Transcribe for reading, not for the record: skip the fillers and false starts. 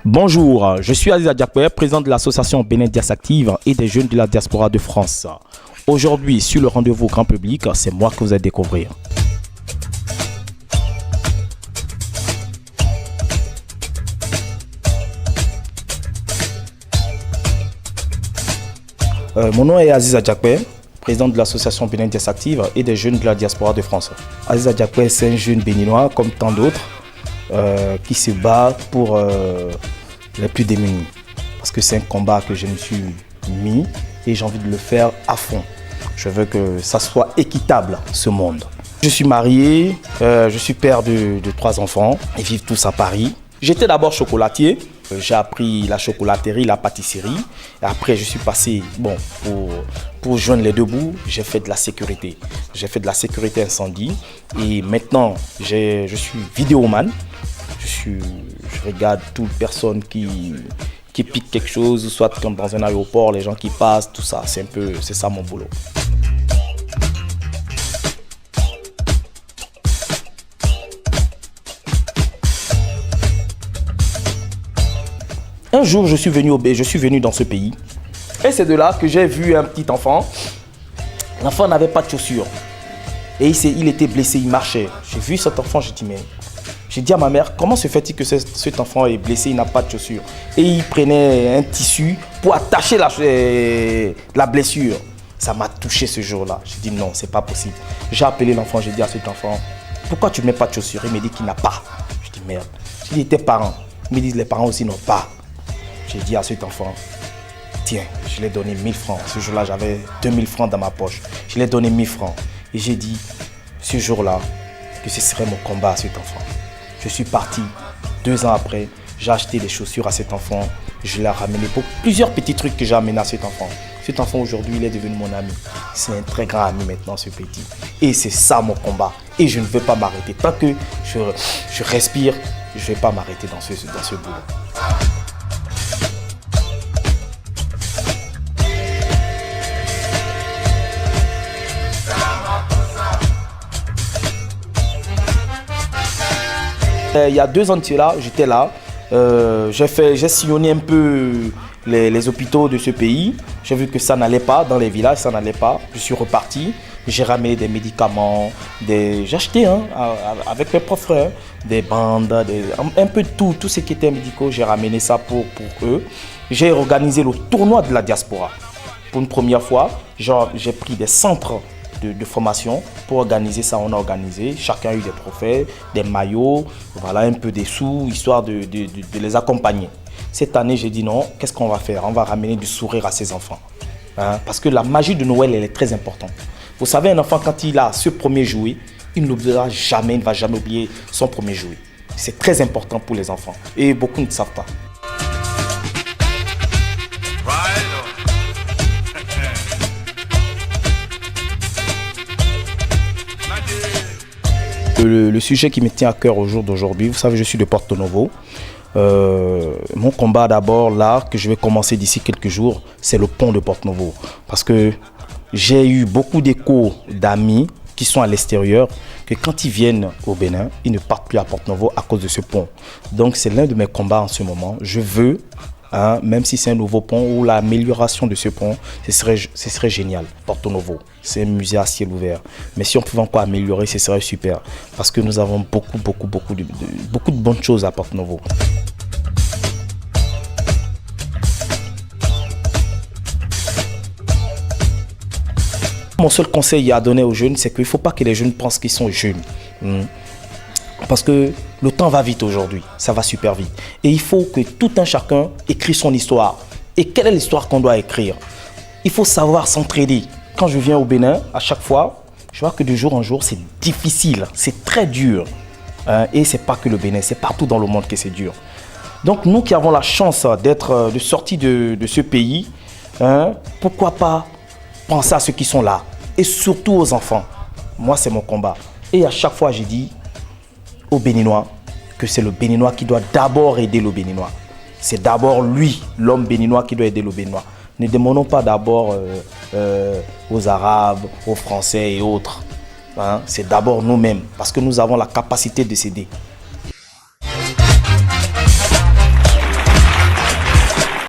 Bonjour, je suis Aziza Diakoué, président de l'association Bénin Dias Active et des jeunes de la diaspora de France. Aujourd'hui, sur le rendez-vous grand public, c'est moi que vous allez découvrir. Mon nom est Aziza Diakoué, président de l'association Bénin Dias Active et des jeunes de la diaspora de France. Aziza Diakoué, c'est un jeune béninois comme tant d'autres qui se bat pour les plus démunis. Parce que c'est un combat que je me suis mis et j'ai envie de le faire à fond. Je veux que ça soit équitable, ce monde. Je suis marié, je suis père de 3 enfants. Ils vivent tous à Paris. J'étais d'abord chocolatier. J'ai appris la chocolaterie, la pâtisserie. Et après, je suis passé, pour joindre les deux bouts, j'ai fait de la sécurité. J'ai fait de la sécurité incendie. Et maintenant, je suis vidéoman. Je regarde toute personne qui pique quelque chose, soit comme dans un aéroport, les gens qui passent, tout ça. C'est ça mon boulot. Un jour, je suis venu dans ce pays et c'est de là que j'ai vu un petit enfant. L'enfant n'avait pas de chaussures et il était blessé, il marchait. J'ai vu cet enfant, j'ai dit à ma mère, comment se fait-il que cet enfant est blessé, il n'a pas de chaussures? Et il prenait un tissu pour attacher la blessure. Ça m'a touché ce jour-là. J'ai dit non, c'est pas possible. J'ai appelé l'enfant, j'ai dit à cet enfant, pourquoi tu ne mets pas de chaussures? Il me dit qu'il n'a pas. Je dis merde. J'ai dit tes parents. Ils me disent les parents aussi n'ont pas. J'ai dit à cet enfant, tiens, je lui ai donné 1000 francs. Ce jour-là, j'avais 2000 francs dans ma poche. Je lui ai donné 1000 francs. Et j'ai dit, ce jour-là, que ce serait mon combat à cet enfant. Je suis parti. 2 ans après, j'ai acheté des chaussures à cet enfant. Je l'ai ramené pour plusieurs petits trucs que j'ai amenés à cet enfant. Cet enfant, aujourd'hui, il est devenu mon ami. C'est un très grand ami maintenant, ce petit. Et c'est ça mon combat. Et je ne veux pas m'arrêter. Tant que je respire, je ne vais pas m'arrêter dans ce boulot. Il y a 2 ans de cela, j'étais là. J'ai sillonné un peu les hôpitaux de ce pays. J'ai vu que ça n'allait pas dans les villages, ça n'allait pas. Je suis reparti. J'ai ramené des médicaments, j'ai acheté avec mes propres frères des bandes, un peu de tout ce qui était médicaux. J'ai ramené ça pour eux. J'ai organisé le tournoi de la diaspora. Pour une première fois, j'ai pris des centres de formation pour organiser ça. On a organisé, chacun a eu des trophées, des maillots, voilà, un peu des sous, histoire de les accompagner. Cette année, j'ai dit non, qu'est-ce qu'on va faire? On va ramener du sourire à ces enfants. Parce que la magie de Noël, elle est très importante. Vous savez, un enfant, quand il a ce premier jouet, il n'oubliera jamais, il ne va jamais oublier son premier jouet. C'est très important pour les enfants et beaucoup ne savent pas. Le sujet qui me tient à cœur au jour d'aujourd'hui, vous savez, je suis de Porto Novo. Mon combat d'abord, là, que je vais commencer d'ici quelques jours, c'est le pont de Porto Novo. Parce que j'ai eu beaucoup d'échos d'amis qui sont à l'extérieur, que quand ils viennent au Bénin, ils ne partent plus à Porto Novo à cause de ce pont. Donc c'est l'un de mes combats en ce moment. Je veux, même si c'est un nouveau pont ou l'amélioration de ce pont, ce serait génial. Porto Novo, c'est un musée à ciel ouvert. Mais si on pouvait encore améliorer, ce serait super. Parce que nous avons beaucoup de bonnes choses à Porto Novo. Mon seul conseil à donner aux jeunes, c'est qu'il ne faut pas que les jeunes pensent qu'ils sont jeunes. Parce que le temps va vite aujourd'hui, ça va super vite. Et il faut que tout un chacun écrit son histoire. Et quelle est l'histoire qu'on doit écrire? Il faut savoir s'entraider. Quand je viens au Bénin, à chaque fois, je vois que de jour en jour, c'est difficile, c'est très dur. Et ce n'est pas que le Bénin, c'est partout dans le monde que c'est dur. Donc nous qui avons la chance de sortir de ce pays, pourquoi pas penser à ceux qui sont là, et surtout aux enfants. Moi, c'est mon combat. Et à chaque fois, j'ai dit aux Béninois que c'est le Béninois qui doit d'abord aider le Béninois. C'est d'abord lui, l'homme béninois, qui doit aider le Béninois. Ne demandons pas d'abord aux Arabes, aux Français et autres. C'est d'abord nous-mêmes, parce que nous avons la capacité de s'aider.